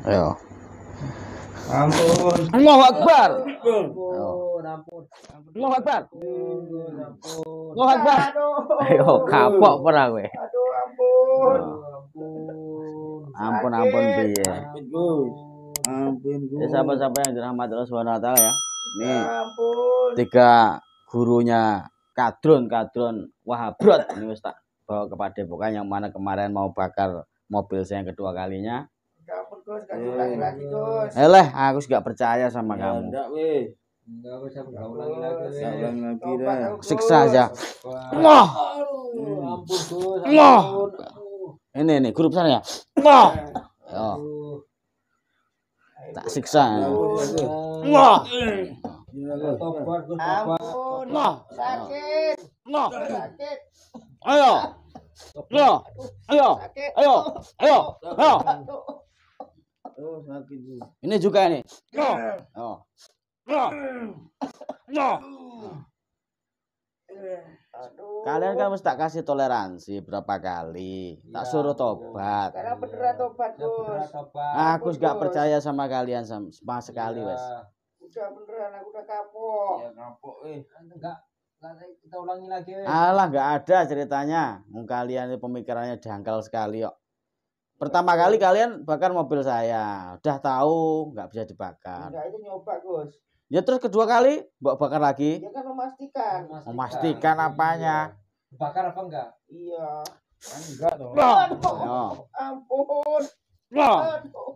Ayo. Ampun. Allahu Akbar. Ampun. Allahu Akbar. Ampun. Allahu Akbar. Ayo kapok ora kowe. Aduh, ampun. Ampun piye. Ampun, Ya siapa-siapa yang dirahmati Allah Subhanahu wa taala ya. Ini ampun. 3 gurunya kadrun Wahabrot ini wis tak bawa ke Padepokan yang mana kemarin mau bakar mobil saya yang kedua kalinya. Ampun, Gus, kan ulangi lagi, Gus. Aku gak percaya sama kamu. Enggak usah ulangi lagi. Ulangi lagi dah. Siksa aja. Allah. Ampun, Gus. Ampun. Ini guru besar ya. Allah. Yo. Tak siksa. Allah. Tobat, Gus, tobat. Ampun. Allah. Sakit. Allah. Sakit. Ayo. Ayo. Oh, sakit, Gus. Ini juga ini. Oh. Aduh. Kalian kan mesti tak kasih toleransi berapa kali. Tak Ya, suruh tobat. Sekarang beneran tobat, Gus. Aku gak percaya sama kalian sama sekali, wes. Udah beneran, aku udah kapok. Ya kapok, enggak kita ulangi lagi, Alah, gak ada ceritanya. Kalian ini pemikirannya dangkal sekali kok. Pertama kali kalian bakar mobil saya, udah tahu nggak bisa dibakar. Enggak, itu nyoba, Gus. Ya terus kedua kali bakar lagi. Dia kan memastikan. Memastikan apanya? Bakar apa enggak? Iya. Kan enggak dong. Oh. Ampun. Oh. Aduh.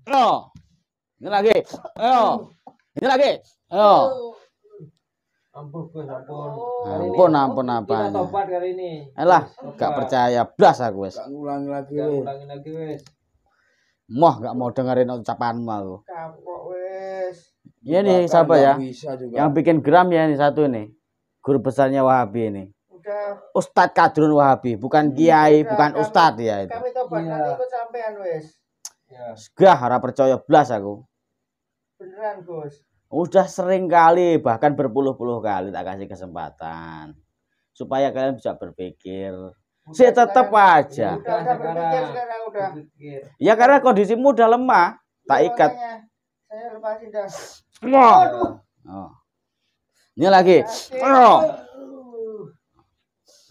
Oh. Ini lagi. Ayo. Ini lagi. Ayo. Ampun, Gus, ampun. Ampun Kita apanya? tobat kali ini. Elah, gak percaya blas aku wes. Enggak ngulangi lagi, ulangi lagi, wes. Moh gak mau dengerin ucapanmu aku. Kapok, wes. Ini nih siapa ya? Bisa juga. Yang bikin geram ya ini satu nih. Guru besarnya Wahabi ini. Udah. Ustadz Kadrun Wahabi, bukan kiai, bukan ustadz ya itu. Kami tobat, Iya. nanti ikut sampean, wes. Ya. Gah, ora percaya blas aku. Beneran, Gus. Udah sering kali, bahkan berpuluh-puluh kali tak kasih kesempatan. Supaya kalian bisa berpikir. Saya tetap aja. Udah berpikir sekarang, udah. Berpikir. Ya karena kondisimu udah lemah. Tak Iya, ikat. makanya. Saya lepasin dah. Oh. Ini lagi. Oh.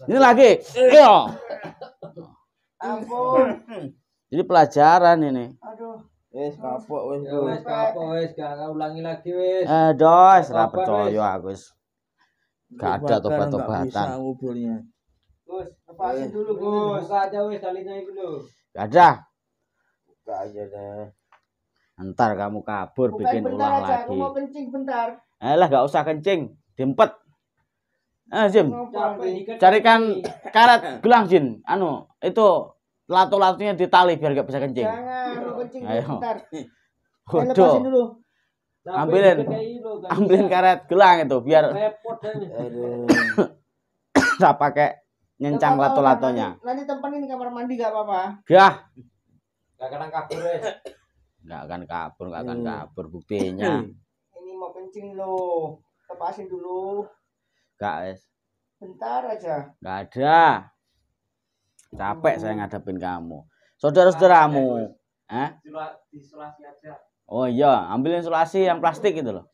Ini lagi. Ayo. Ampun. Jadi pelajaran ini. Aduh. Wes kapok, wes. Ya, Wes kapok, wes. Gak ulangi lagi, wes. Dos, ora Tobat, percaya aku. Gak ada tobat-tobatan. mobilnya. Gus, lepasin dulu, Gus. Buka aja, wes. Talinya itu loh. Gak ada. Buka aja deh. Ntar kamu kabur Bukan bikin bentar ulang aja, lagi. aku mau kencing bentar. Alah gak usah kencing, diempet. Jim, Capek dikit. carikan karet gelang Jin. Anu, itu lato-latonya ditali biar gak bisa kencing. Jangan, mau kencing Ayo. bentar. Saya Waduh, lepasin dulu. Capek ambilin. dikit kayak gitu, gak ambilin bisa. karet gelang itu biar Repot dan. Aduh. bisa pakai nyencang Nggak apa-apa, lato-latonya. Nanti tempanin di kamar mandi gak apa-apa. Gah, Gak kena kabur, wes. gak akan kabur buktinya. Ini mau kencing loh. Lepasin dulu. Gak, wes. Bentar aja. Gak ada. Capek saya ngadepin kamu. Saudara-saudaramu. Disolasi aja. Oh iya, ambilin insulasi yang plastik itu loh.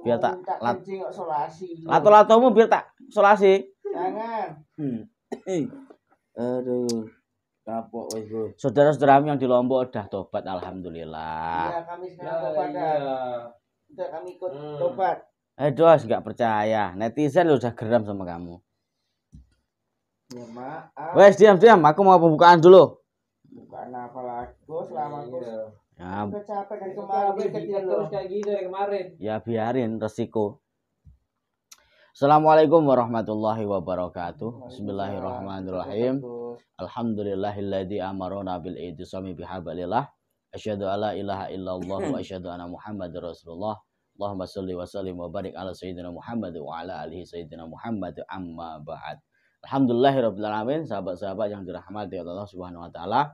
Biar tak Minta lat- kencing kok solasi. lato-latomu biar tak solasi. Jangan. Aduh. Kapok, wes, Gus. Saudara-saudaramu yang di Lombok udah tobat alhamdulillah. Iya, kami sekarang tobat dah. Udah kami ikut tobat. Dos nggak percaya. Netizen udah geram sama kamu. Ya maaf. Wes diam, aku mau pembukaan dulu. Bukan apa lagi. Gus, lama Gus. Ya, Udah capek dari kemarin. Kita terus kayak gini dari kemarin. ya biarin resiko. Assalamualaikum warahmatullahi wabarakatuh. Bismillahirrahmanirrahim. Alhamdulillahilladzi amarona bil itisami bihablillah. Asyhadu alla ilaha illallah wa asyhadu anna Muhammadar Rasulullah. Allahumma shalli wa sallim wa barik ala sayyidina Muhammad wa ala alihi sayyidina Muhammad amma ba'd. Alhamdulillahirabbil alamin, sahabat-sahabat yang dirahmati Allah Subhanahu wa taala.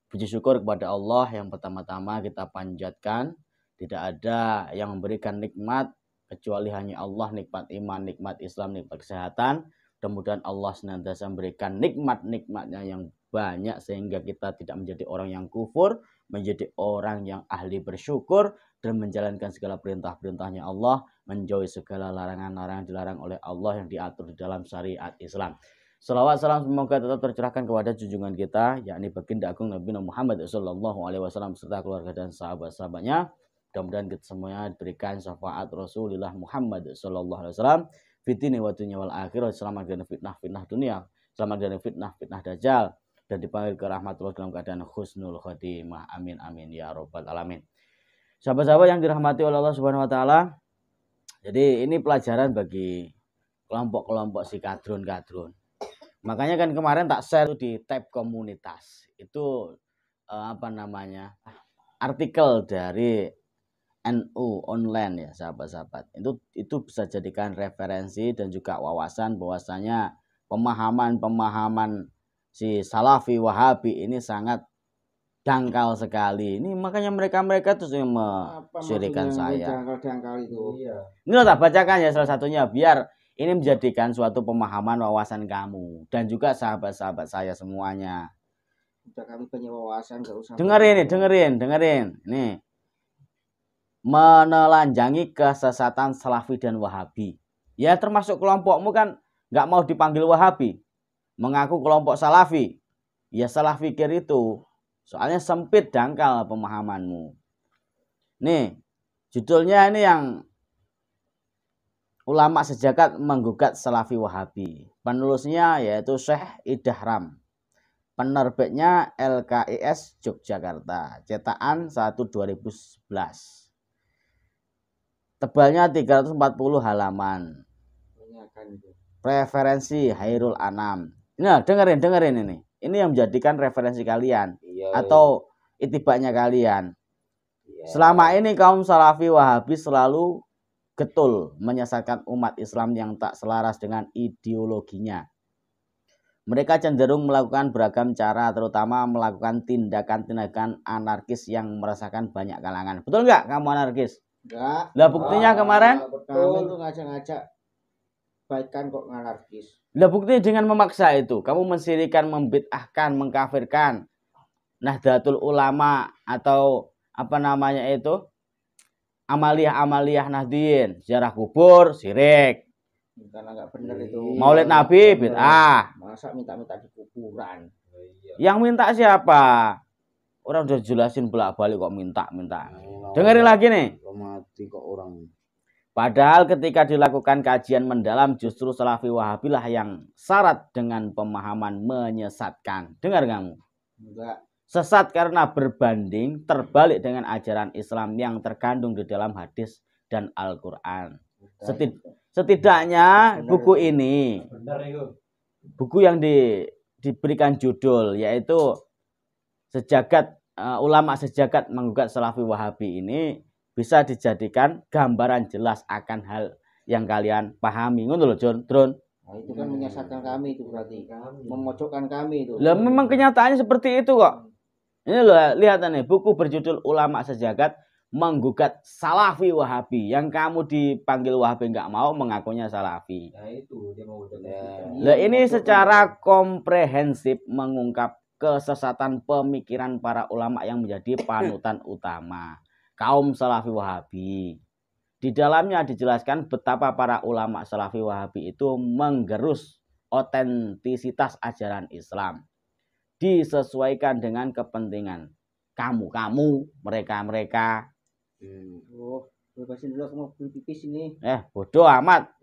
Puji syukur kepada Allah yang pertama-tama kita panjatkan. Tidak ada yang memberikan nikmat kecuali hanya Allah, nikmat iman, nikmat Islam, nikmat kesehatan. Mudah-mudahan Allah senantiasa memberikan nikmat-nikmatnya yang banyak sehingga kita tidak menjadi orang yang kufur, menjadi orang yang ahli bersyukur dan menjalankan segala perintah-perintahnya Allah, menjauhi segala larangan-larangan dilarang oleh Allah yang diatur di dalam syariat Islam. Salawat salam semoga tetap tercurahkan kepada junjungan kita, yakni baginda agung Nabi Muhammad SAW serta keluarga dan sahabat-sahabatnya. Mudah-mudahan kita semuanya diberikan syafaat Rasulullah Muhammad SAW fitini wa dunya wal akhirah, selamat dari fitnah-fitnah dunia, selamat dari fitnah-fitnah dajjal, dan dipanggil ke rahmatullah dalam keadaan husnul khotimah. Amin amin ya rabbal alamin. Sahabat-sahabat yang dirahmati oleh Allah Subhanahu wa taala. Jadi ini pelajaran bagi kelompok-kelompok si kadrun-kadrun. Makanya kan kemarin tak share di tab komunitas. Itu artikel dari NU online ya sahabat-sahabat. Itu bisa jadikan referensi dan juga wawasan bahwasanya pemahaman si Salafi Wahabi ini sangat dangkal sekali. Ini makanya mereka tuh yang mensyirikan saya. Dangkal itu. Iya. Ini loh tak bacakan ya salah satunya biar ini menjadikan suatu pemahaman wawasan kamu dan juga sahabat-sahabat saya semuanya. Udah kami punya wawasan enggak usah. Dengerin. Nih. Menelanjangi kesesatan Salafi dan Wahabi. Ya termasuk kelompokmu kan nggak mau dipanggil Wahabi. Mengaku kelompok Salafi. Ya salah pikir itu. Soalnya sempit dangkal pemahamanmu. Nih, judulnya ini yang ulama sejagat menggugat Salafi Wahabi. Penulisnya yaitu Syekh Idahram. Penerbitnya LKIS Yogyakarta. Cetakan 1/2011. Tebalnya 340 halaman. Referensi Hairul Anam. Nah, dengerin ini. Ini yang menjadikan referensi kalian. Atau itibaknya kalian. Selama ini kaum Salafi Wahabi selalu getol menyesatkan umat Islam yang tak selaras dengan ideologinya. Mereka cenderung melakukan beragam cara, terutama melakukan tindakan-tindakan anarkis yang meresahkan banyak kalangan. Betul nggak kamu anarkis? Enggak. Lah buktinya kemarin? Kamu tuh ngajak-ngajak baikan kok anarkis. Lah buktinya dengan memaksa itu. Kamu mensirikan, membid'ahkan, mengkafirkan Nahdlatul Ulama atau apa namanya itu? Amaliyah Nahdien, ziarah kubur, syirik. Karena nggak benar itu. Maulid Nabi bid'ah. Masa minta-minta di kuburan? Yang minta siapa? Orang udah jelasin bolak-balik kok minta. Dengerin lagi nih. Mati kok orang. Padahal ketika dilakukan kajian mendalam justru Salafi Wahabilah yang syarat dengan pemahaman menyesatkan. Dengar kamu? Enggak. Sesat karena berbanding terbalik dengan ajaran Islam yang terkandung di dalam hadis dan Al-Quran. Setidaknya buku ini, buku yang diberikan judul yaitu ulama sejagat menggugat Salafi Wahabi ini bisa dijadikan gambaran jelas akan hal yang kalian pahami. Ngono lho, Drone. Nah, itu kan menyesatkan kami itu berarti. Memojokkan kami itu. Lah memang kenyataannya seperti itu kok. Ini loh, lihat nih, buku berjudul Ulama Sejagat menggugat Salafi Wahabi. Yang kamu dipanggil Wahabi nggak mau, mengakunya Salafi. Nah, itu dia mau Lah ini secara komprehensif mengungkap kesesatan pemikiran para ulama yang menjadi panutan utama kaum Salafi Wahabi. Di dalamnya dijelaskan betapa para ulama Salafi Wahabi itu menggerus otentisitas ajaran Islam. Disesuaikan dengan kepentingan kamu, mereka. Oh, bebasin dulu aku mau beli pipis ini. Bodoh amat.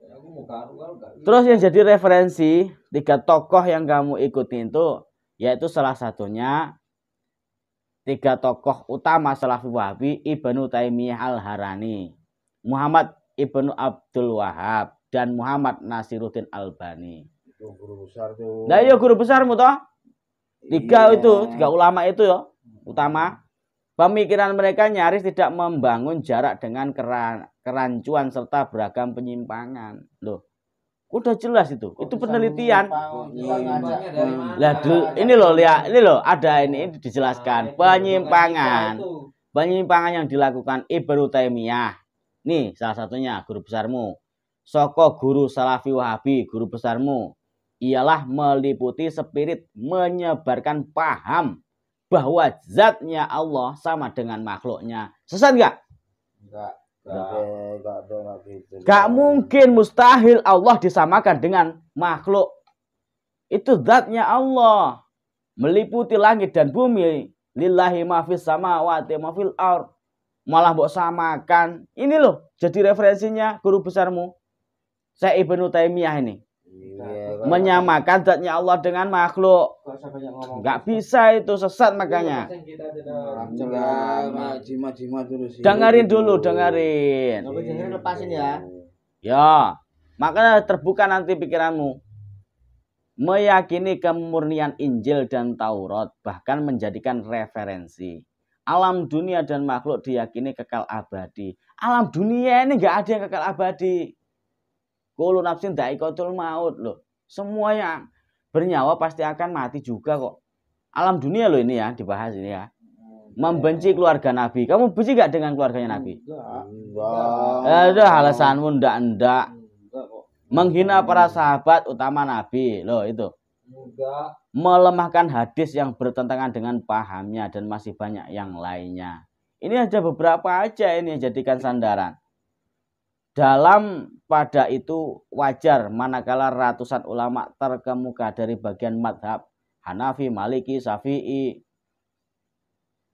Terus yang jadi referensi 3 tokoh yang kamu ikutin itu yaitu salah satunya 3 tokoh utama Salafi Wahabi, Ibnu Taimiyah Al-Harani, Muhammad Ibnu Abdul Wahab, dan Muhammad Nasiruddin Albani. Itu guru besar tuh. Nah iya guru besarmu toh. 3 ulama itu ya utama. Pemikiran mereka nyaris tidak membangun jarak dengan kerancuan serta beragam penyimpangan. Loh, udah jelas itu. Itu penelitian. Lah ini loh, lihat, ini loh ada ini dijelaskan penyimpangan. Penyimpangan yang dilakukan Ibnu Taimiyah. Nih salah satunya guru besarmu. Soko guru Salafi Wahabi, guru besarmu ialah meliputi spirit menyebarkan paham bahwa zatnya Allah sama dengan makhluknya. Sesat nggak? Enggak. Gak mungkin, mustahil Allah disamakan dengan makhluk. Itu zatnya Allah. Meliputi langit dan bumi. Lillahi ma fis samawati ma fil ardh. Malah mbok samakan. Ini loh jadi referensinya guru besarmu, Syekh Ibnu Taimiyah ini. Menyamakan zatnya Allah dengan makhluk. Nggak bisa, itu sesat makanya. Dengerin dulu, dengerin. Lepasin ya. Ya, makanya terbuka nanti pikiranmu. Meyakini kemurnian Injil dan Taurat, bahkan menjadikan referensi. Alam dunia dan makhluk diyakini kekal abadi. Alam dunia ini nggak ada yang kekal abadi. Kullu nafsin dha'iqatul maut loh. Semua yang bernyawa pasti akan mati juga kok. Alam dunia loh ini ya, dibahas ini ya. Membenci keluarga Nabi. Kamu benci gak dengan keluarganya Nabi? Enggak. Ada alasanmu ndak. Menghina para sahabat utama Nabi. Loh itu. Enggak. Melemahkan hadis yang bertentangan dengan pahamnya dan masih banyak yang lainnya. Ini aja beberapa aja ini yang jadikan sandaran. Dalam pada itu wajar manakala ratusan ulama terkemuka dari bagian madhab Hanafi, Maliki, Syafi'i,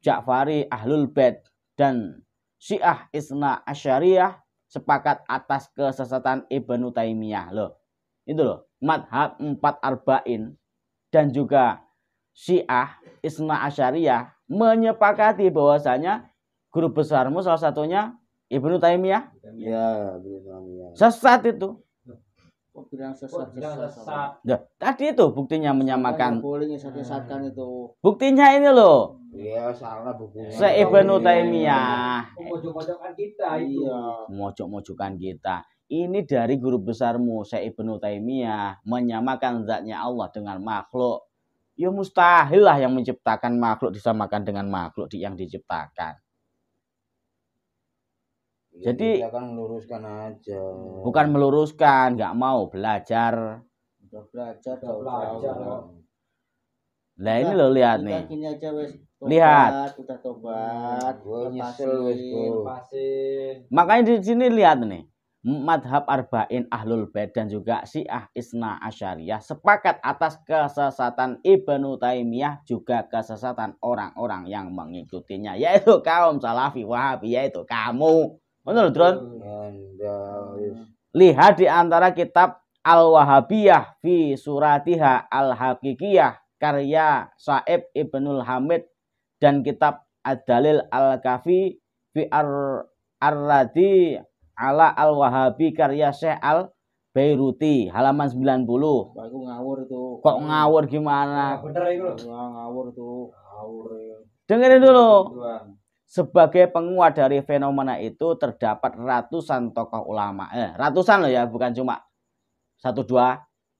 Ja'fari, Ahlul Bait dan Syiah Isna Asyariyah sepakat atas kesesatan Ibnu Taimiyah loh. Itu loh, madhab 4 arba'in dan juga Syiah Isna Asyariyah menyepakati bahwasanya guru besarmu salah satunya Ibnu Taimiyah. Ya, Ibnu Taimiyah. Sesat itu. Kok bilang sesat? Nah, tadi itu buktinya menyamakan. Boleh sesatkan itu. Buktinya ini loh. Iya, salah bukunya. Ibnu Taimiyah. Mojok-mojokan kita itu. Iya. Mojok-mojokan kita. Ini dari guru besarmu Ibnu Taimiyah menyamakan zatnya Allah dengan makhluk. Ya mustahil lah yang menciptakan makhluk disamakan dengan makhluk yang diciptakan. Jadi kita kan meluruskan aja. Bukan meluruskan, nggak mau belajar. Udah belajar. Nah ini lo lihat nih. Gini aja, wes. Lihat. Udah tobat. Nyesel wes bro. Makanya di sini lihat nih. Madhab arba'in Ahlul Bait dan juga Syiah Isna Asyariyah sepakat atas kesesatan Ibnu Taimiyah, juga kesesatan orang-orang yang mengikutinya, yaitu kaum Salafi Wahabi, yaitu kamu. Betul, Dron? Lihat di antara kitab Al-Wahabiyah fi Suratiha Al-Haqiqiyah karya Sa'ib Ibnul Hamid dan kitab Ad-Dalil Al-Kafi fi Ar-Radi ala Al-Wahabi karya Syekh Al-Bairuti halaman 90. Aku ngawur itu. Kok ngawur gimana? Bener itu. Ngawur tuh. Ngawur. Dengerin dulu. Sebagai penguat dari fenomena itu terdapat ratusan tokoh ulama. Ratusan loh ya, bukan cuma 1-2.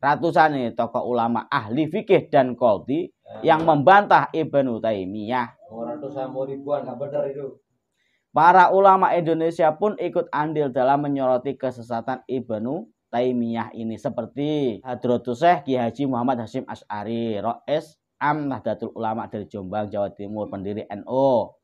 Ratusan nih tokoh ulama ahli fikih dan qadhi yang membantah Ibnu Taimiyah. Ratusan ribuan, nggak bener itu. Para ulama Indonesia pun ikut andil dalam menyoroti kesesatan Ibnu Taimiyah ini, seperti Hadratus Syekh Ki Haji Muhammad Hasyim Asy'ari, Rais Am Nahdlatul Ulama dari Jombang, Jawa Timur, pendiri NU.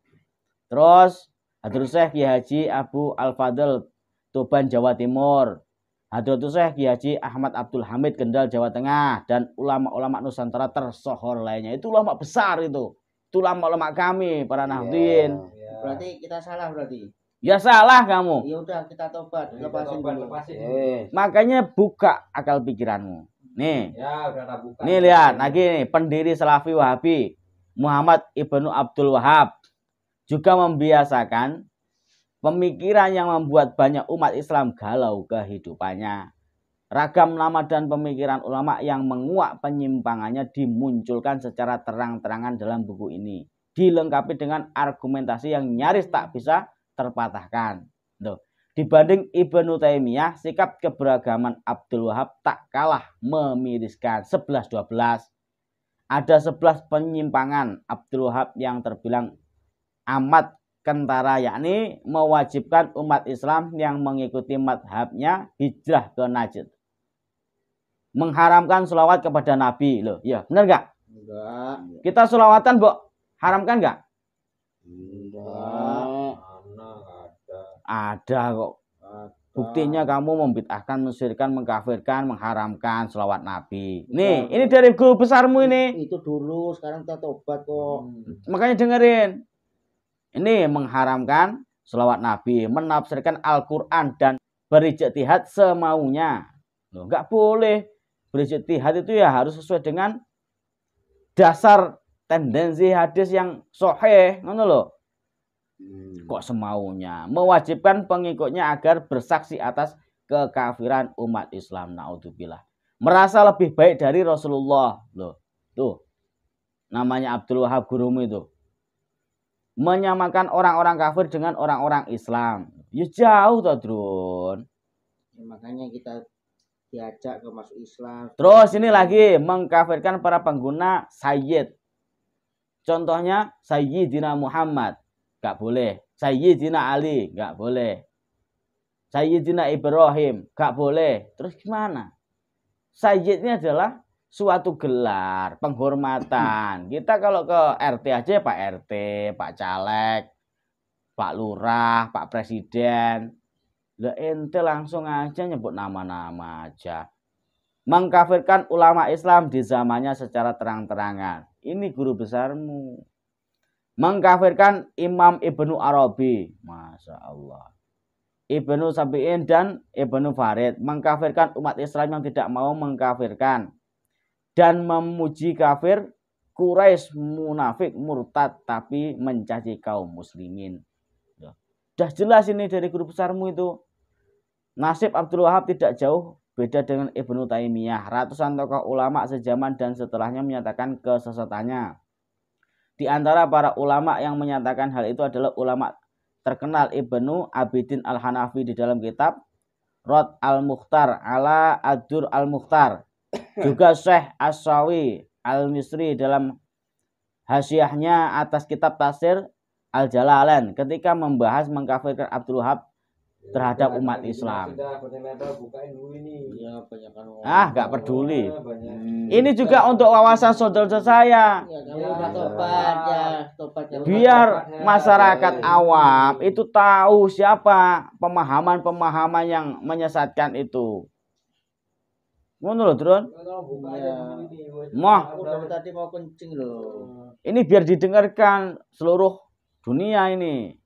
Terus Hadratus Syekh Ki Haji Abu Al-Fadl Tuban, Jawa Timur. Hadratus Syekh Ki Haji Ahmad Abdul Hamid Kendal, Jawa Tengah, dan ulama-ulama Nusantara tersohor lainnya. Itu ulama besar itu. Itu ulama-ulama kami, para nahdien. Berarti kita salah berarti. Ya salah kamu. Ya udah kita tobat, lepasin. Makanya buka akal pikiranmu. Nih. Ya udah buka. Nih lihat lagi nih, pendiri Salafi Wahabi Muhammad Ibnu Abdul Wahab juga membiasakan pemikiran yang membuat banyak umat Islam galau kehidupannya. Ragam nama dan pemikiran ulama yang menguak penyimpangannya dimunculkan secara terang-terangan dalam buku ini. Dilengkapi dengan argumentasi yang nyaris tak bisa terpatahkan. Tuh. Dibanding Ibnu Taimiyah, sikap keberagaman Abdul Wahab tak kalah memiriskan. 11-12. Ada 11 penyimpangan Abdul Wahab yang terbilang amat kentara, yakni mewajibkan umat Islam yang mengikuti madhabnya hijrah ke Najd, mengharamkan sholawat kepada Nabi. Loh, ya benar nggak? Enggak. Kita sholawatan, Mbok, Haramkan nggak? Enggak. Mana ada. Ada kok. Buktinya kamu membid'ahkan, mensyirikkan, mengkafirkan, mengharamkan sholawat Nabi. Nih, ini dari guru besarmu ini. Itu dulu, sekarang kita tobat kok. Makanya dengerin. Ini mengharamkan sholawat Nabi, menafsirkan Al-Quran dan berijtihad semaunya. Loh, nggak boleh. Berijtihad itu ya harus sesuai dengan dasar tendensi hadis yang sahih, ngono loh. Kok semaunya? Mewajibkan pengikutnya agar bersaksi atas kekafiran umat Islam. Naudzubillah. Merasa lebih baik dari Rasulullah. Loh, tuh. Namanya Abdul Wahab gurumu itu. Menyamakan orang-orang kafir dengan orang-orang Islam. Ya jauh toh, Drun. Ya, makanya kita diajak ke masuk Islam. Terus ini lagi mengkafirkan para pengguna Sayyid. Contohnya Sayyidina Muhammad, nggak boleh. Sayyidina Ali, nggak boleh. Sayyidina Ibrahim, nggak boleh. Terus gimana? Sayyid ini adalah suatu gelar, penghormatan. Kita kalau ke RT aja Pak RT, Pak Caleg, Pak Lurah, Pak Presiden. Lah ente langsung aja nyebut nama-nama aja. Mengkafirkan ulama Islam di zamannya secara terang-terangan. Ini guru besarmu. Mengkafirkan Imam Ibnu Arabi. Masya Allah. Ibnu Sabi'in dan Ibnu Farid. Mengkafirkan umat Islam yang tidak mau mengkafirkan. Dan memuji kafir Quraisy, munafik, murtad. Tapi mencaci kaum muslimin. Sudah jelas ini dari guru besarmu itu. Nasib Abdul Wahab tidak jauh beda dengan Ibnu Taimiyah. Ratusan tokoh ulama sejaman dan setelahnya menyatakan kesesatannya. Di antara para ulama yang menyatakan hal itu adalah ulama terkenal Ibnu Abidin Al-Hanafi di dalam kitab Rod Al-Mukhtar ala Ad-Dur Al-Mukhtar. Juga Syekh As-Sawi Al-Misri dalam hasyiahnya atas kitab Tafsir Al-Jalalain ketika membahas mengkafirkan Abdul Wahab terhadap umat Islam. Gak peduli. Ini juga untuk wawasan saudara saya. Biar masyarakat awam itu tahu siapa pemahaman-pemahaman yang menyesatkan itu. Ngono lho, Drun. Tadi mau kencing loh. Ini biar didengarkan seluruh dunia ini.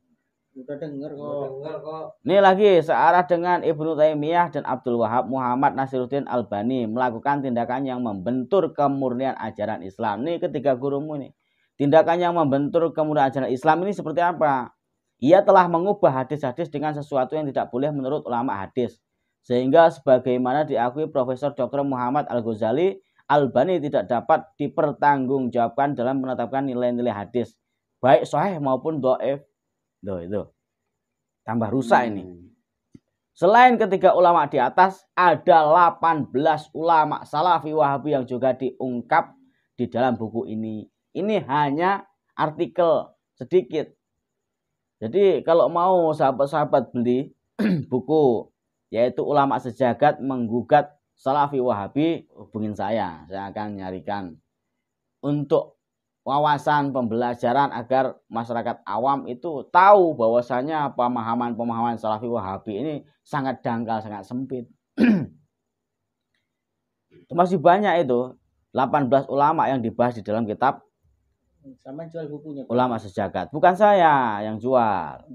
Udah denger kok. Ini lagi searah dengan Ibnu Taimiyah dan Abdul Wahab, Muhammad Nasiruddin Albani melakukan tindakan yang membentur kemurnian ajaran Islam. Ini ketiga gurumu nih. Tindakan yang membentur kemurnian ajaran Islam ini seperti apa? Ia telah mengubah hadis-hadis dengan sesuatu yang tidak boleh menurut ulama hadis. Sehingga sebagaimana diakui Profesor Dr. Muhammad Al-Ghazali, Albani tidak dapat dipertanggungjawabkan dalam menetapkan nilai-nilai hadis, baik sahih maupun dhaif. Itu tambah rusak ini. Selain ketiga ulama di atas, ada 18 ulama Salafi Wahabi yang juga diungkap di dalam buku ini. Ini hanya artikel sedikit. Jadi kalau mau sahabat-sahabat beli buku yaitu Ulama Sejagat Menggugat Salafi Wahabi, hubungin saya akan nyarikan untuk wawasan pembelajaran agar masyarakat awam itu tahu bahwasanya pemahaman-pemahaman Salafi Wahabi ini sangat dangkal, sangat sempit. Masih banyak itu 18 ulama yang dibahas di dalam kitab sama jual bukunya. Ulama Sejagat. Bukan saya yang jual.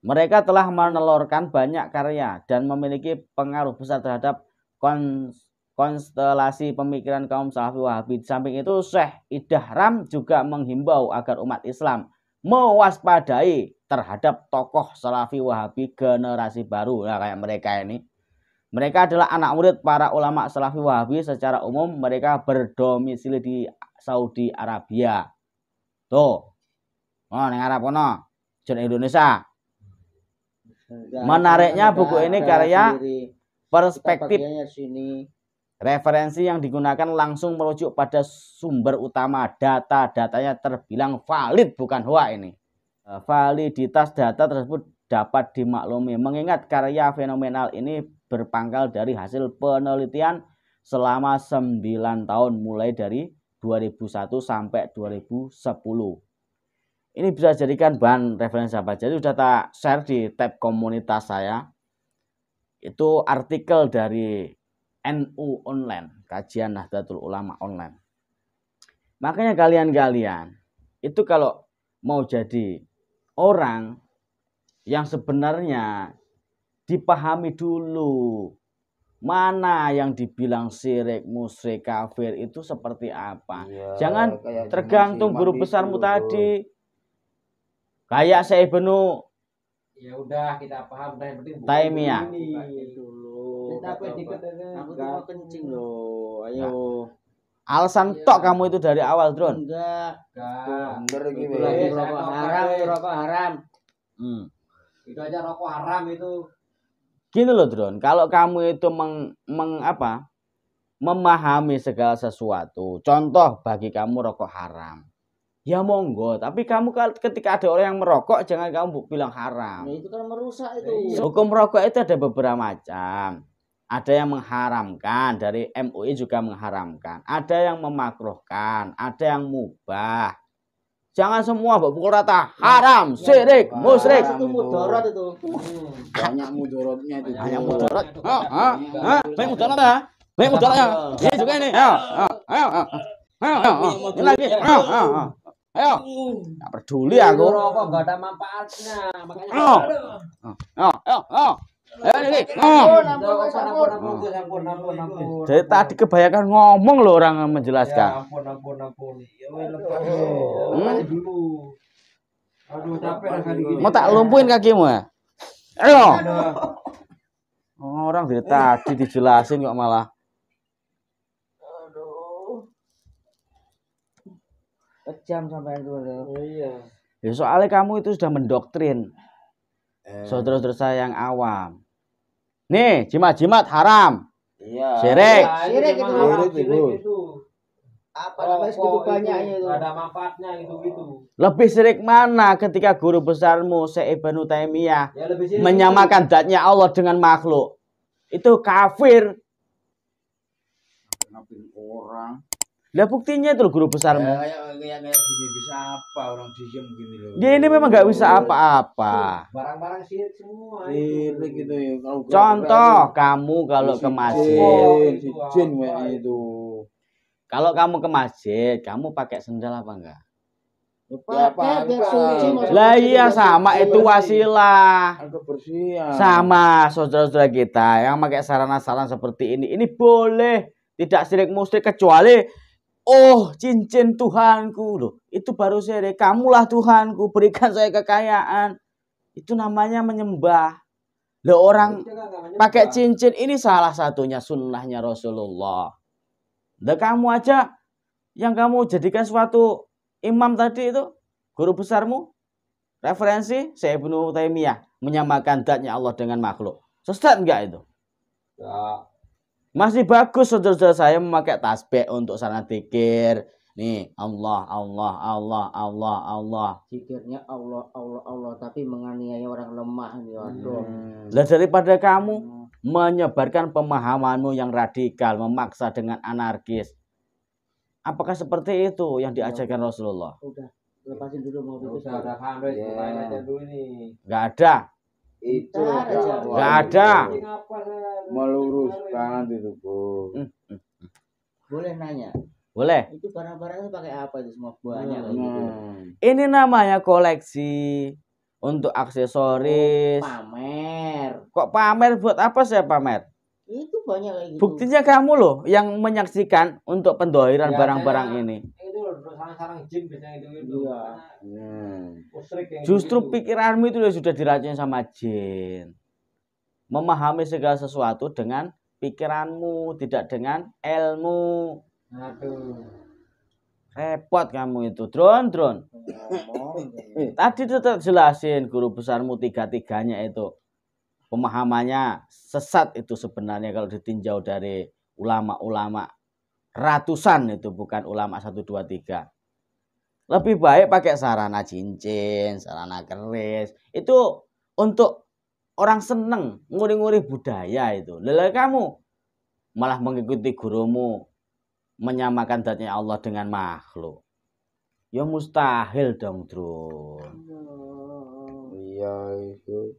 Mereka telah menelurkan banyak karya dan memiliki pengaruh besar terhadap konstelasi pemikiran kaum Salafi Wahabi. Di samping itu, Syekh Idhram juga menghimbau agar umat Islam mewaspadai terhadap tokoh Salafi Wahabi generasi baru. Nah, kayak mereka ini. Mereka adalah anak murid para ulama Salafi Wahabi. Secara umum mereka berdomisili di Saudi Arabia. Tuh. Oh, neng Arab kono. Jon Indonesia. Menariknya buku ini karya perspektif referensi yang digunakan langsung merujuk pada sumber utama. Data-datanya terbilang valid, bukan hoax ini. Validitas data tersebut dapat dimaklumi mengingat karya fenomenal ini berpangkal dari hasil penelitian selama 9 tahun mulai dari 2001 sampai 2010. Ini bisa jadikan bahan referensi apa. Jadi sudah tak share di tab komunitas saya. Itu artikel dari NU online, kajian Nahdlatul Ulama online. Makanya kalian-kalian itu kalau mau jadi orang yang sebenarnya dipahami dulu mana yang dibilang syirik, musyrik, kafir itu seperti apa. Iya, Jangan kayak tergantung Imam guru itu besarmu loh, tadi. Kayak saya Ibnu Ya udah kita paham, yang penting buka Taimiyah. dulu ini. dulu. Kita apa dikit Aku tuh mau kencing loh. Ayo. alasan Iya. tok kamu itu dari awal, Dron. Enggak. Enggak. Bener lagi, Itu Wes. lagi Rokok rokok haram, haram. rokok haram. Itu aja rokok haram itu. Gini loh, Dron. Kalau kamu itu memahami segala sesuatu. Contoh bagi kamu rokok haram. Ya monggo, tapi kamu ketika ada orang yang merokok jangan kamu bilang haram. Nah, itu kan merusak itu. Iya. Hukum rokok itu ada beberapa macam. Ada yang mengharamkan, dari MUI juga mengharamkan. Ada yang memakruhkan, ada yang mubah. Jangan semua pukul rata haram, syirik, musyrik. Itu mudarat itu. Banyak mudorotnya itu. Hanya mudarat. Baik mudarat ya. Baik mudarat ya. Ini juga ini. Ayo. Ini lagi. Ayo. Nggak peduli Itu aku. rokok enggak ada manfaatnya. Makanya Ayo. Ini. Ampun. Dari tadi kebanyakan ngomong loh orang Ya, menjelaskan. ampun. Ya weh, lepas. Lepas dulu. Aduh, capek rasanya gini. Mau tak lumpuhin kakimu ya? Ayo. Udah. Orang dari tadi dijelasin kok malah. Kejam sampai itu. Iya. Ya, soalnya kamu itu sudah mendoktrin saudara-saudara saya yang awam. Nih, jimat-jimat haram. Iya. Syirik. Ya, Syirik memang itu. haram, Syirik syirik itu. itu. Apa namanya segitu Rokok banyaknya itu? Nggak ada manfaatnya gitu. Lebih syirik mana ketika guru besarmu Syekh Ibnu Taimiyah Ya lebih syirik. menyamakan zatnya Allah dengan makhluk? Itu kafir. Ngapain orang? Lah buktinya itu loh guru besarmu. Kayak gini bisa apa orang diem gini loh. Dia ini memang nggak bisa apa-apa. Barang-barang syirik semua Syirik gitu ya. Kalau Contoh, kamu kalau ke masjid. Jin itu. Kalau kamu ke masjid, kamu pakai sendal apa enggak? Ya, pakai biar suci. masa Lah suci iya juga sama suci. itu wasilah. Kebersihan. Sama saudara-saudara kita yang pakai sarana-sarana seperti ini. Ini boleh tidak syirik musyrik kecuali cincin Tuhanku loh. Itu baru syirik. Kamulah Tuhanku, berikan saya kekayaan. Itu namanya menyembah. Lah orang pakai cincin ini salah satunya sunnahnya Rasulullah. Lah kamu aja yang kamu jadikan suatu imam tadi itu guru besarmu referensi Syekh Ibnu Taimiyah menyamakan zatnya Allah dengan makhluk. Sesat enggak itu? Ya. Masih bagus saudara-saudara saya memakai tasbih untuk sarana zikir. Nih, Allah. Zikirnya Allah, tapi menganiaya orang lemah ini. Waduh. Lah daripada kamu menyebarkan pemahamanmu yang radikal, memaksa dengan anarkis. Apakah seperti itu yang diajarkan Rasulullah? Udah, lepasin dulu mau Nggak itu. usah ada handuk, Ya. bukain aja dulu ini. Enggak ada. Itu Ntar aja. Nggak ada. Ini apa, Sar? meluruskan itu Bu. Boleh nanya, Boleh. itu barang-barang itu pakai apa itu semua banyak kayak gitu? Nah, Ini namanya koleksi untuk aksesoris. Pamer. Kok pamer buat apa saya pamer? Itu banyak kayak gitu. Buktinya kamu loh yang menyaksikan untuk pendohiran Ya, barang-barang saya- ini. Itu loh, sarang-sarang jin biasanya itu. Iya. Musyrik yang Justru gitu. pikiranmu itu sudah diracun sama jin. Memahami segala sesuatu dengan pikiranmu, tidak dengan ilmu. Aduh. Repot kamu itu, Dron. Ngomong. Tadi tetap jelasin guru besarmu tiga-tiganya itu. Pemahamannya sesat itu sebenarnya kalau ditinjau dari ulama-ulama ratusan itu, bukan ulama 1, 2, 3. Lebih baik pakai sarana cincin, sarana keris. Itu untuk orang seneng, nguri-nguri budaya itu. Lelah kamu malah mengikuti gurumu menyamakan zatnya Allah dengan makhluk. Ya mustahil dong, Drun. Iya itu.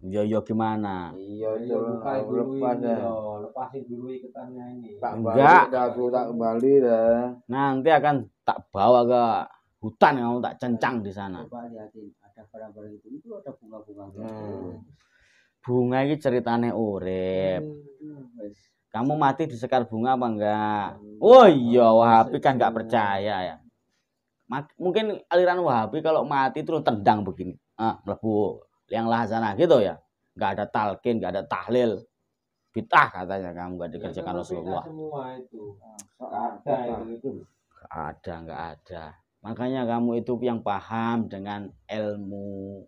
Ya gimana? Iya Ayo itu buka dulu lepas ini ya. loh, lepasin dulu ikatannya ini. Tak Enggak. balik dah, aku tak kembali dah. Nanti akan tak bawa ke hutan, kamu tak cencang di sana. Coba lihatin, ada barang-barang itu ada bunga-bunga. Bunga ini ceritane urip. Kamu mati disekar bunga apa enggak? Oh iya, Wahabi kan enggak percaya ya. Mungkin aliran Wahabi kalau mati terus tendang begini. Mlebu liang lahat sana gitu ya. Enggak ada talqin, enggak ada tahlil. Bid'ah katanya kamu enggak dikerjakan Rasulullah. Semua itu. Ada itu. Enggak ada. Makanya kamu itu yang paham dengan ilmu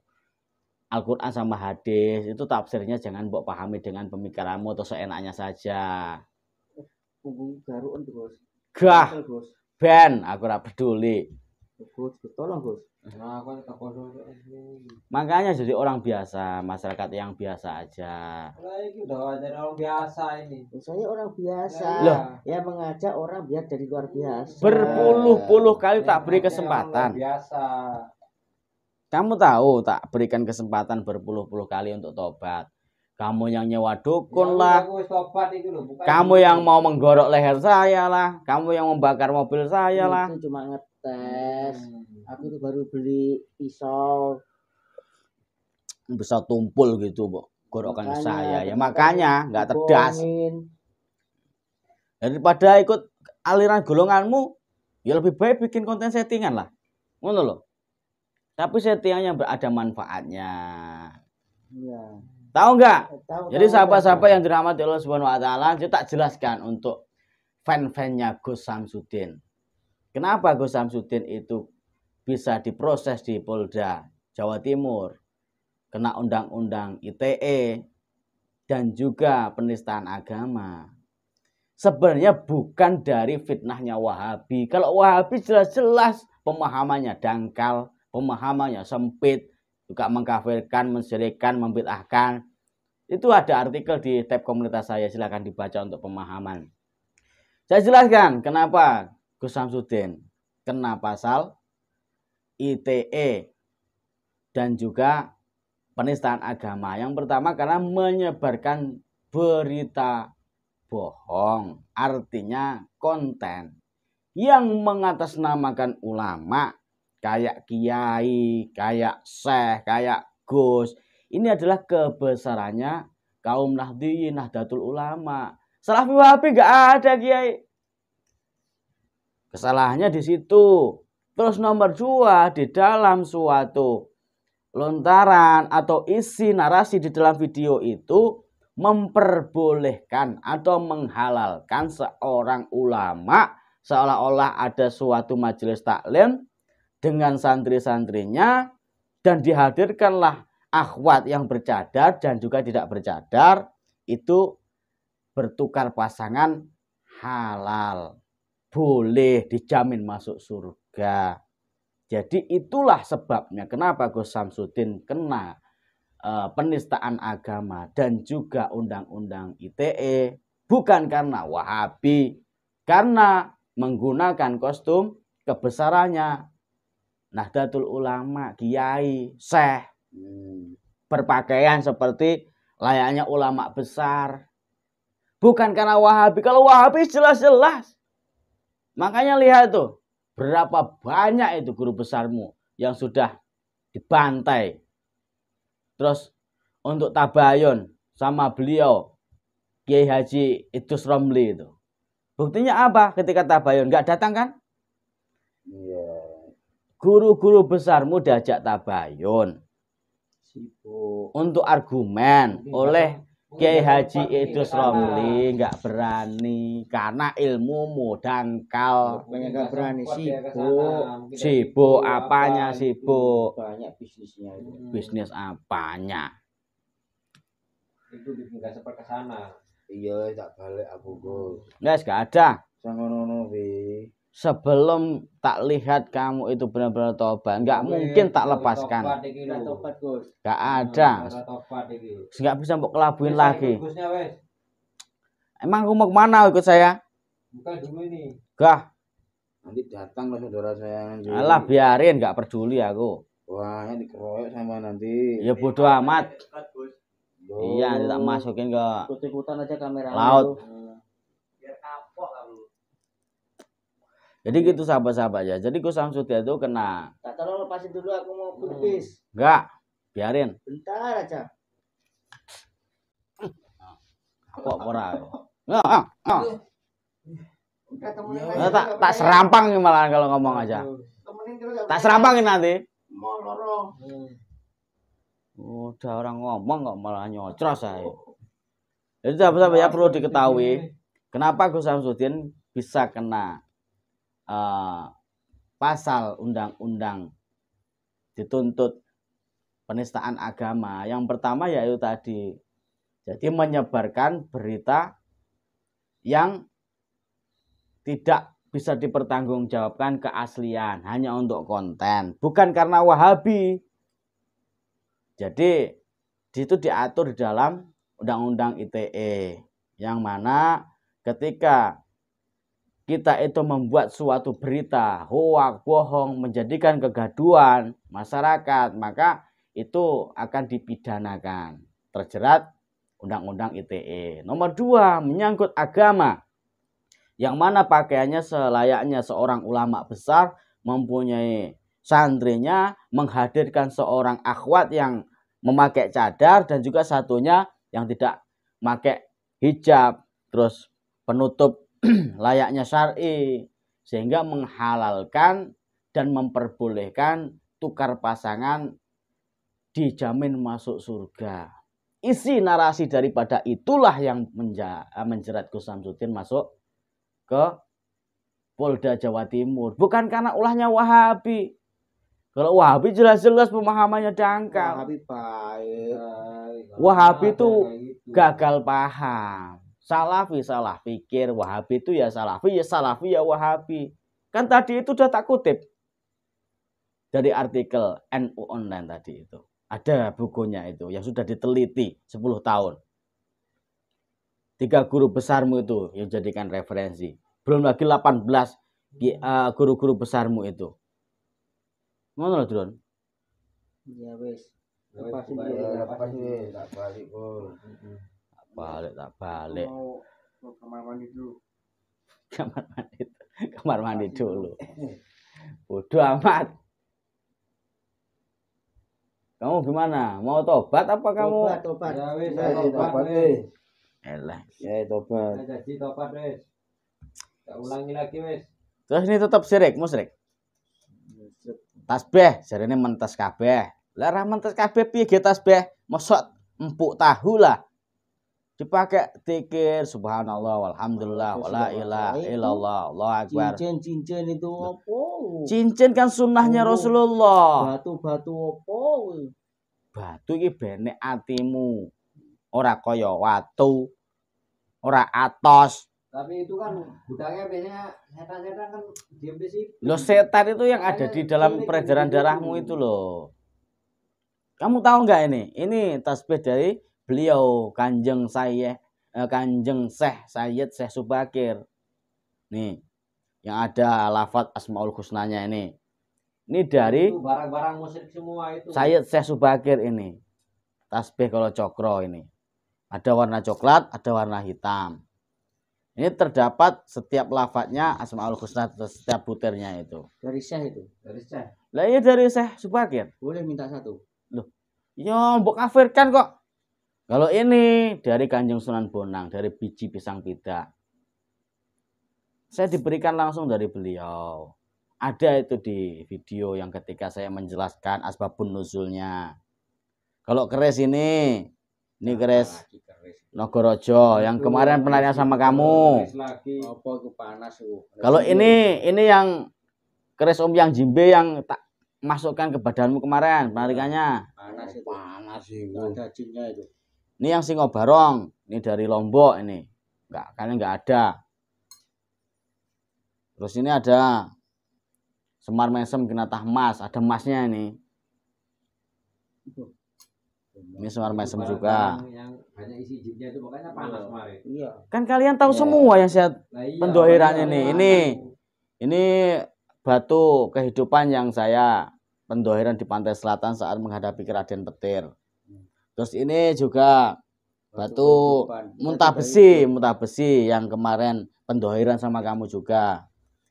Al-Quran sama hadis, itu tafsirnya jangan mbok pahami dengan pemikiranmu atau seenaknya saja. Punggung garuan terus. Gah, ben, aku ora peduli. Gus, tolong Gus. Nah, aku tak kodoh. Makanya jadi orang biasa, masyarakat yang biasa aja. Lah ini udah jadi orang biasa ini. Saya orang biasa. Loh. Ya mengajak orang biar jadi luar biasa. Berpuluh-puluh kali tak beri kesempatan. Biasa. Kamu tahu tak berikan kesempatan berpuluh-puluh kali untuk tobat. Kamu yang nyewa dukun lah. Kamu yang mau menggorok leher saya lah. Kamu yang membakar mobil saya lah. Itu cuma ngetes. Aku tuh baru beli pisau. Bisa tumpul gitu, Bu. Gorokan Makanya, saya. Ya makanya nggak cerdas. Daripada ikut aliran golonganmu, ya lebih baik bikin konten settingan lah. Ngono loh. Tapi settingannya ada manfaatnya. Iya. Tahu nggak? Tahu, Jadi tahu, sahabat-sahabat tahu. yang dirahmati Allah Subhanahu wa taala, saya tak jelaskan untuk fan-fannya Gus Samsudin. Kenapa Gus Samsudin itu bisa diproses di Polda Jawa Timur, kena undang-undang ITE dan juga penistaan agama. Sebenarnya bukan dari fitnahnya Wahabi. Kalau Wahabi jelas-jelas pemahamannya dangkal, pemahamannya sempit, juga mengkafirkan, mensyirikkan, membid'ahkan. Itu ada artikel di tab komunitas saya, silakan dibaca untuk pemahaman. Saya jelaskan kenapa Gus Samsudin kena pasal ITE dan juga penistaan agama. Yang pertama karena menyebarkan berita bohong, artinya konten yang mengatasnamakan ulama kayak kiai, kayak syekh, kayak gus. Ini adalah kebesarannya kaum Nahdliyin, Nahdlatul Ulama. Salafi Wahabi nggak ada kiai. Kesalahannya di situ. Terus nomor 2, di dalam suatu lontaran atau isi narasi di dalam video itu memperbolehkan atau menghalalkan seorang ulama seolah-olah ada suatu majelis taklim dengan santri-santrinya dan dihadirkanlah akhwat yang bercadar dan juga tidak bercadar, itu bertukar pasangan halal, boleh dijamin masuk surga. Jadi itulah sebabnya kenapa Gus Samsudin kena penistaan agama dan juga undang-undang ITE, bukan karena Wahabi, karena menggunakan kostum kebesarannya Nahdlatul Ulama, kiai, syekh, berpakaian seperti layaknya ulama besar, bukan karena Wahabi. Kalau Wahabi jelas-jelas. Makanya lihat tuh, berapa banyak itu guru besarmu yang sudah dibantai. Terus untuk tabayun sama beliau Kiai Haji Idrus Romli itu. Buktinya apa? Ketika tabayun nggak datang kan? Iya. Guru-guru besarmu diajak tabayun. Sibuk. Untuk argumen oleh Kiai Haji Idrus Romli nggak berani karena ilmumu dangkal. Banyak nggak berani, sibuk. Sibuk apanya sibuk? Banyak bisnisnya itu. Bisnis apanya? Itu bikin gak seperti ke sana. Iya, tak balik aku Gus. Guys, gak ada. Sangono bi. Sebelum tak lihat kamu itu benar-benar tobat, nggak mungkin tak lepaskan. Tobat Gus. Nggak ada. Nggak bisa mbok kelabuin lagi. Emang aku mau kemana ikut saya? Buka dulu ini. Gah, Nanti datang lah saudara saya nanti. alah biarin, nggak peduli aku. Wah, yang dikeroyok sama nanti. Ya bodo amat. Loh. Iya, nanti tak masukin ke Ikut-ikutan aja kamera. laut. Biar kapok kamu. Jadi gitu sahabat-sahabat ya. Jadi Gus Samsudin itu kena. Tak tolong lepasin dulu, aku mau pipis. Enggak, biarin. Bentar aja. Kok ora. Nah, Udah temenin nah, tak serampangin malah kalau ngomong aja. Temenin terus. Tak serampangin nanti. Mau lorong. Udah orang ngomong kok malah nyocros saya. Jadi sahabat-sahabat ya perlu diketahui kenapa Gus Samsudin bisa kena pasal undang-undang dituntut penistaan agama. Yang pertama yaitu tadi, jadi menyebarkan berita yang tidak bisa dipertanggungjawabkan keaslian hanya untuk konten, bukan karena Wahabi. Jadi itu diatur di dalam Undang-Undang ITE, yang mana ketika kita itu membuat suatu berita hoak, bohong, menjadikan kegaduhan masyarakat, maka itu akan dipidanakan, terjerat Undang-Undang ITE. Nomor 2, menyangkut agama, yang mana pakaiannya selayaknya seorang ulama besar mempunyai santrinya, menghadirkan seorang akhwat yang memakai cadar dan juga satunya yang tidak memakai hijab, terus penutup layaknya syar'i, sehingga menghalalkan dan memperbolehkan tukar pasangan dijamin masuk surga. Isi narasi daripada itulah yang menjerat Gus Samsudin masuk ke Polda Jawa Timur, bukan karena ulahnya Wahabi. Kalau Wahabi jelas-jelas pemahamannya dangkal. Wahabi baik. Wahabi itu gagal paham. Salafi salah pikir, Wahabi itu ya Salafi ya Wahabi. Kan tadi itu udah tak kutip dari artikel NU Online tadi itu. Ada bukunya itu yang sudah diteliti 10 tahun. 3 guru besarmu itu yang jadikan referensi. Belum lagi 18 guru-guru besarmu itu. Ngono lho, Dron. Ya wes. Lepasin dulu. Tak balik kok. Tak balik. Mau kamar mandi dulu. Kamar mandi dulu. Bodoh amat. Kamu gimana? Mau tobat apa kamu? Tobat. Ya wes, Tobat. Elah. Ya tobat. Jadi tobat wes. Tak ulangi lagi wes. Terus ini tetap syirik, musyrik. Tasbih, jarene mentes kabeh. Lah ra mentes kabeh piye ge tasbih? Mosok empuk tahu lah. Dipakai zikir subhanallah walhamdulillah wala ilaha illallah Allahu akbar. Cincin itu apa? Cincin kan sunnahnya Rasulullah. Batu-batu apa? Batu iki benek atimu. Ora kaya watu. Ora atos. Tapi itu kan budaknya biasanya setan-setan kan diem di situ. Loh setan itu yang ada di dalam peredaran darahmu itu loh. Kamu tahu nggak ini? Ini tasbih dari beliau Kanjeng Syekh Sayyid Syekh Subakir. Nih, yang ada lafadz Asmaul Husnanya ini. Ini dari Itu barang-barang musyrik semua itu. Sayyid Syekh Subakir ini. Tasbih kalau cokro ini. Ada warna coklat, ada warna hitam. Ini terdapat setiap lafadznya Asmaul Husna, setiap butirnya itu. Dari Syekh itu. Dari Syekh. Lah iya dari Syekh Subakir. Boleh minta satu. Ya, mbok kafirkan kok. Kalau ini dari Kanjeng Sunan Bonang, dari biji pisang pida. Saya diberikan langsung dari beliau. Ada itu di video yang ketika saya menjelaskan asbabun nuzulnya. Kalau keris ini keris Nogorojo yang kemarin pernah sama kamu. Lagi. Apa itu panas tuh? Kalau ini yang keris yang jimbe yang tak masukkan ke badanmu kemarin penarikannya. Panas itu. Panas itu. Ada jinnya itu. Ini yang Singobarong, ini dari Lombok ini. Enggak ada. Terus ini ada Semar Mesem Kinatah Mas, ada emasnya ini. Ini Semar Mesem juga. Yang banyak isi jeepnya itu makanya panas kemarin. Iya. Kan kalian tahu Iya. semua yang saya Nah, iya, pendohiran iya, ini. iya. Ini batu kehidupan yang saya pendohiran di pantai selatan saat menghadapi Raden Petir. Terus ini juga batu muntah besi yang kemarin pendohiran sama kamu juga.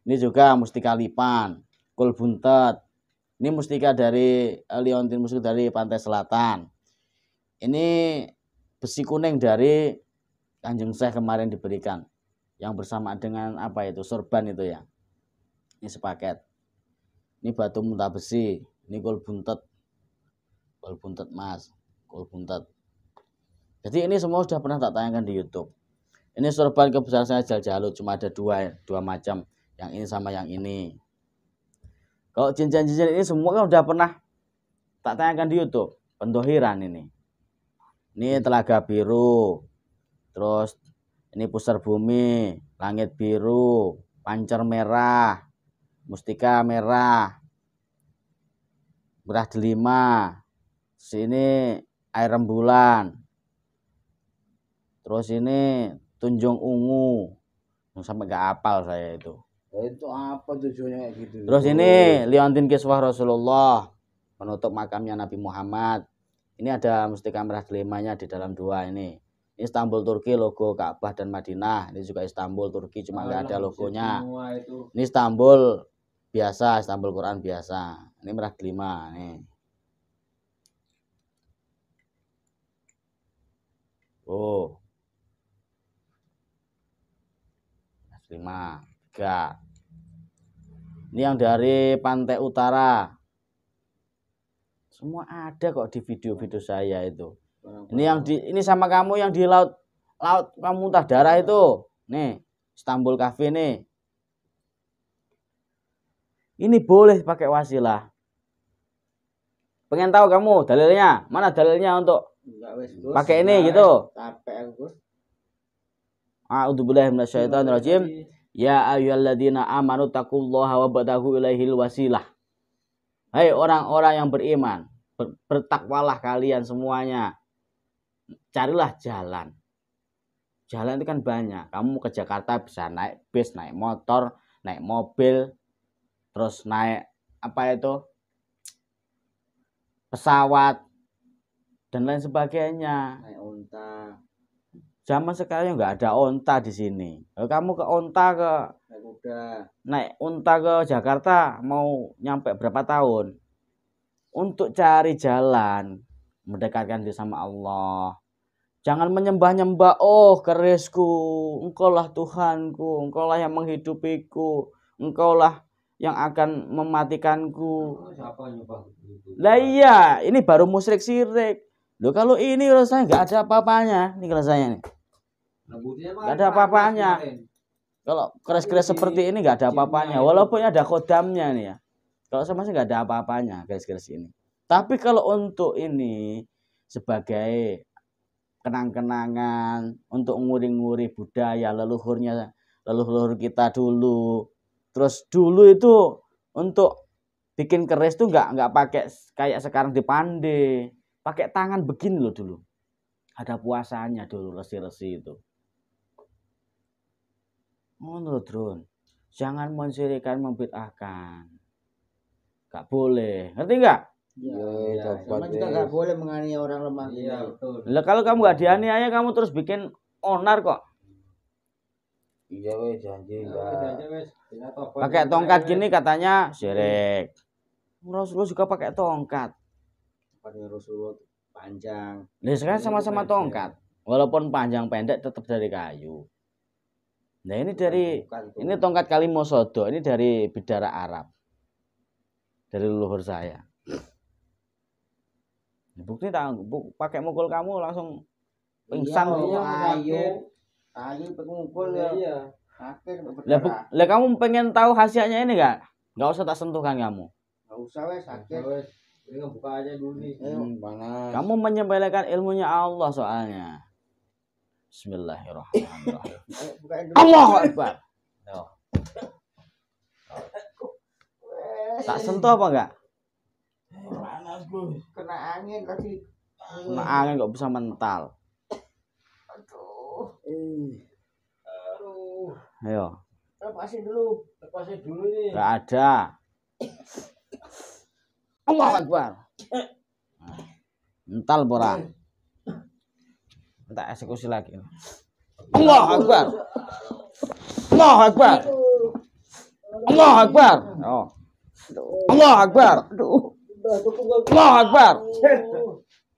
Ini juga mustika lipan, kul buntet. Ini mustika dari liontin mustika dari pantai selatan. Ini besi kuning dari Kanjeng Syekh kemarin diberikan, yang bersamaan dengan apa itu sorban itu ya. Ini sepaket. Ini batu muntah besi. Ini kul buntet mas, kul buntet. Jadi ini semua sudah pernah tak tayangkan di YouTube. Ini sorban kebesaran saya Jaljalut, cuma ada dua macam, yang ini sama yang ini. Kalau cincin-cincin ini semua kan udah pernah tak tayangkan di YouTube. Pendohiran ini. Ini telaga biru, terus ini pusar bumi, langit biru, pancer merah, mustika merah, merah delima, sini air rembulan, terus ini tunjung ungu, sampai gak hafal saya itu. Itu apa tujuannya kayak gitu? Terus ini liontin kiswah Rasulullah, penutup makamnya Nabi Muhammad. Ini ada mustika merah delimanya di dalam dua ini. Ini Istanbul Turki, logo Ka'bah dan Madinah. Ini juga Istanbul Turki, cuma nggak ada logonya. Ini Istanbul biasa, Istanbul Quran biasa. Ini merah delima nih. Oh, merah delima 3. Ini yang dari pantai utara. Semua ada kok di video-video saya itu. Ini sama kamu yang di laut kamu muntah darah itu. Nih, Istanbul Cafe nih. Ini boleh pakai wasilah. Pengen tahu kamu dalilnya? Mana dalilnya untuk pakai ini gitu? A'udzubillahi minasyaitonirrajim. Ya ayyuhalladzina amanu taqullaha wabtaghu ilaihil wasilah. Hai orang-orang yang beriman, bertakwalah kalian semuanya. Carilah jalan. Jalan itu kan banyak. Kamu ke Jakarta bisa naik bis, naik motor, naik mobil, terus naik apa itu? Pesawat dan lain sebagainya. Naik unta. Zaman sekarang nggak ada onta di sini. Kalau kamu ke onta naik unta ke Jakarta mau nyampe berapa tahun? Untuk cari jalan mendekatkan diri sama Allah. Jangan menyembah-nyembah, oh kerisku, engkaulah Tuhanku, engkaulah yang menghidupiku, engkaulah yang akan mematikanku. Lah iya, ini baru musyrik syirik. Loh kalau ini rasanya nggak ada apa-apanya, ini rasanya nih. Nggak ada apa-apanya. Kalau keris-keris seperti ini nggak ada apa-apanya, walaupun ada kodamnya nih ya. Kalau sama sih nggak ada apa-apanya keris-keris ini. Tapi kalau untuk ini sebagai kenang-kenangan, untuk nguri-nguri budaya leluhur kita dulu. Terus dulu itu untuk bikin keris tuh nggak pakai kayak sekarang dipande, pakai tangan begini loh dulu. Ada puasanya dulu resi-resi itu. Menurut Drun, jangan mensyirikan, membid'ahkan. Gak boleh, ngerti nggak? Iya, sama juga nggak boleh menganiaya orang lemah. Iya, betul. Lah kalau kamu nggak dianiaya, kamu terus bikin onar kok. Iya wes janji enggak. Pakai tongkat gini katanya syirik. Rasulullah juga pakai tongkat. Pada Rasulullah panjang. Nah sekarang sama-sama tongkat, walaupun panjang pendek tetap dari kayu. Nah ini tongkat Kalimosodo, ini dari bidara Arab, dari leluhur saya. Bukti pakai mukul kamu langsung pingsan. Ayo pengukul ya. Iya. Lah kamu pengen tahu khasiatnya ini nggak? Nggak usah tak sentuhkan kamu. Nggak usah wes sakit. Ini buka aja dulu nih. Panas. Kamu menyembelihkan ilmunya Allah soalnya. Bismillahirrahmanirrahim. Allahu Akbar. Tak sentuh apa enggak? Panas bro. Kena angin tadi. Kena angin kok bisa mental. Aduh. Ayo. Lepasin dulu. Lepasin dulu nih. Gak ada. Allahu Akbar. Ental pora. Tak eksekusi lagi. Allahu Akbar. Allahu Akbar. Allahu Akbar. Oh. Allahu Akbar. Allahu Akbar.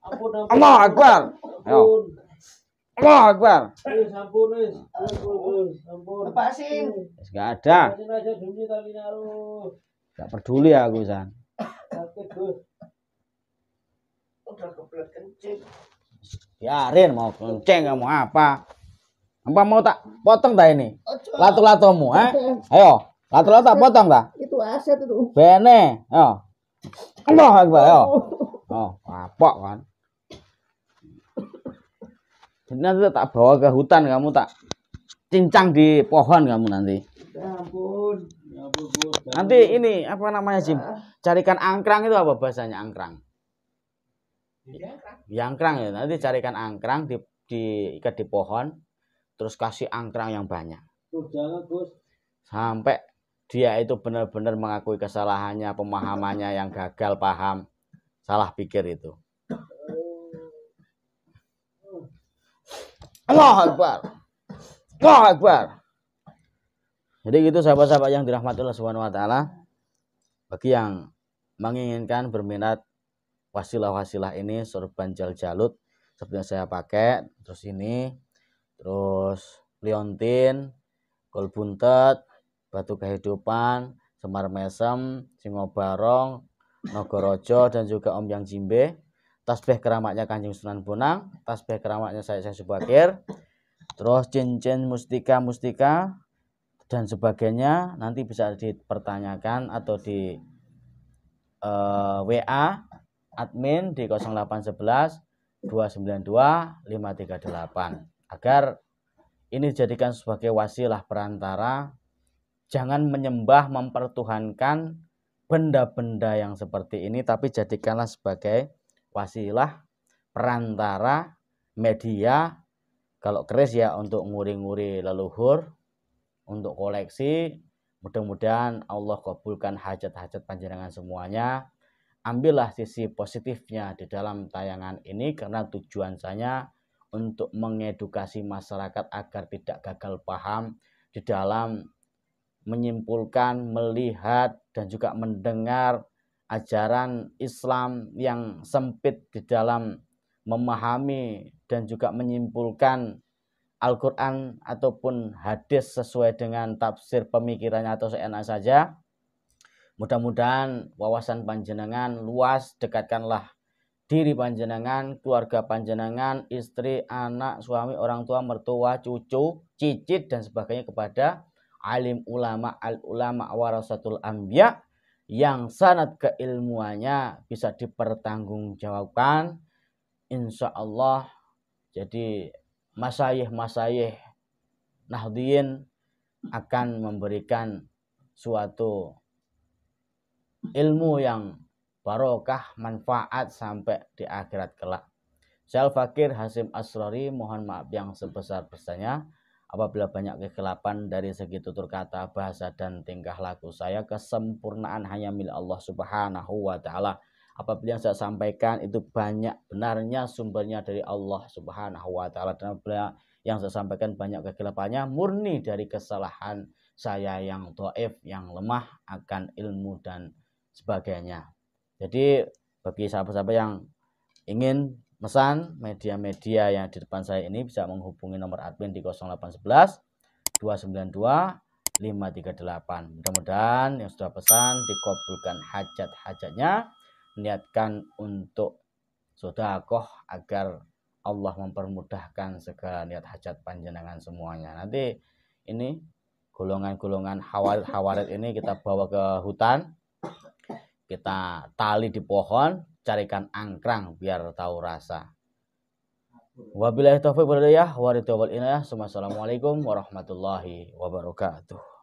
Ampun, ampun. Allahu Akbar. Ayo. Allahu Akbar. Ampun, wis. Ampun. Lepasin. Gak ada. Lepasin aja dulu talinya lu. Gak peduli aku San. Sakit, Gus. Udah kebelet kencing. Biarin mau kenceng kamu apa? Apa mau tak potong dah ini? Lato-latomu, Ayo, lato-lato tak potong dah. Itu aset itu. Bene, ayo. Allahu Akbar, ayo. Oh, apa kan? Nanti tak bawa ke hutan kamu tak cincang di pohon kamu nanti. Ya ampun. Ya ampun, Gus. Nanti ini apa namanya Jim? Carikan angkrang itu apa bahasanya angkrang? Angkrang ya. Nanti carikan angkrang diikat di pohon, terus kasih angkrang yang banyak. Tuh, jangan, Gus. Sampai dia itu benar-benar mengakui kesalahannya, pemahamannya yang gagal paham, salah pikir itu. Allahu Akbar. Allahu Akbar. Jadi gitu sahabat-sahabat yang dirahmati Allah Subhanahu wa taala, bagi yang menginginkan berminat wasilah-wasilah ini, sorban Jaljalut seperti yang saya pakai, terus ini, terus liontin, kol buntet, batu kehidupan, semar mesem, singobarong, nogorojo, dan juga om yang jimbe, tasbih keramatnya Kanjeng Sunan Bonang, tasbih keramatnya saya Subakir, terus cincin mustika dan sebagainya. Nanti bisa dipertanyakan atau di WA admin di 0811 292 538 agar ini dijadikan sebagai wasilah perantara. Jangan menyembah mempertuhankan benda-benda yang seperti ini, tapi jadikanlah sebagai wasilah perantara media. Kalau keris ya untuk nguri-nguri leluhur, untuk koleksi. Mudah-mudahan Allah kabulkan hajat-hajat panjenengan semuanya. Ambillah sisi positifnya di dalam tayangan ini, karena tujuan saya untuk mengedukasi masyarakat agar tidak gagal paham di dalam menyimpulkan, melihat, dan juga mendengar ajaran Islam yang sempit di dalam memahami dan juga menyimpulkan Al-Quran ataupun hadis sesuai dengan tafsir pemikirannya atau seenak saja. Mudah-mudahan wawasan panjenengan luas, dekatkanlah diri panjenengan, keluarga panjenengan, istri, anak, suami, orang tua, mertua, cucu, cicit, dan sebagainya kepada alim ulama, al-ulama warasatul anbiya, yang sanad keilmuannya bisa dipertanggungjawabkan, insya Allah. Jadi masyayikh Nahdliyin akan memberikan suatu ilmu yang barokah, manfaat sampai di akhirat kelak. Saya Al-Fakir Hasim Asrori, mohon maaf yang sebesar-besarnya apabila banyak kegelapan dari segi tutur kata, bahasa, dan tingkah laku saya. Kesempurnaan hanya milik Allah Subhanahu wa taala. Apabila yang saya sampaikan itu banyak benarnya, sumbernya dari Allah Subhanahu wa taala, dan apabila yang saya sampaikan banyak kegelapannya, murni dari kesalahan saya yang dhaif, yang lemah akan ilmu dan sebagainya. Jadi bagi sahabat-sahabat yang ingin mesan media-media yang di depan saya ini, bisa menghubungi nomor admin di 0811 292 538. Mudah-mudahan yang sudah pesan dikabulkan hajat-hajatnya, niatkan untuk sedekah agar Allah mempermudahkan segala niat hajat panjenengan semuanya. Nanti ini golongan-golongan hawarit ini kita bawa ke hutan, kita tali di pohon, carikan angkrang biar tahu rasa. Wabillahi taufiq wal hidayah. Assalamualaikum warahmatullahi wabarakatuh.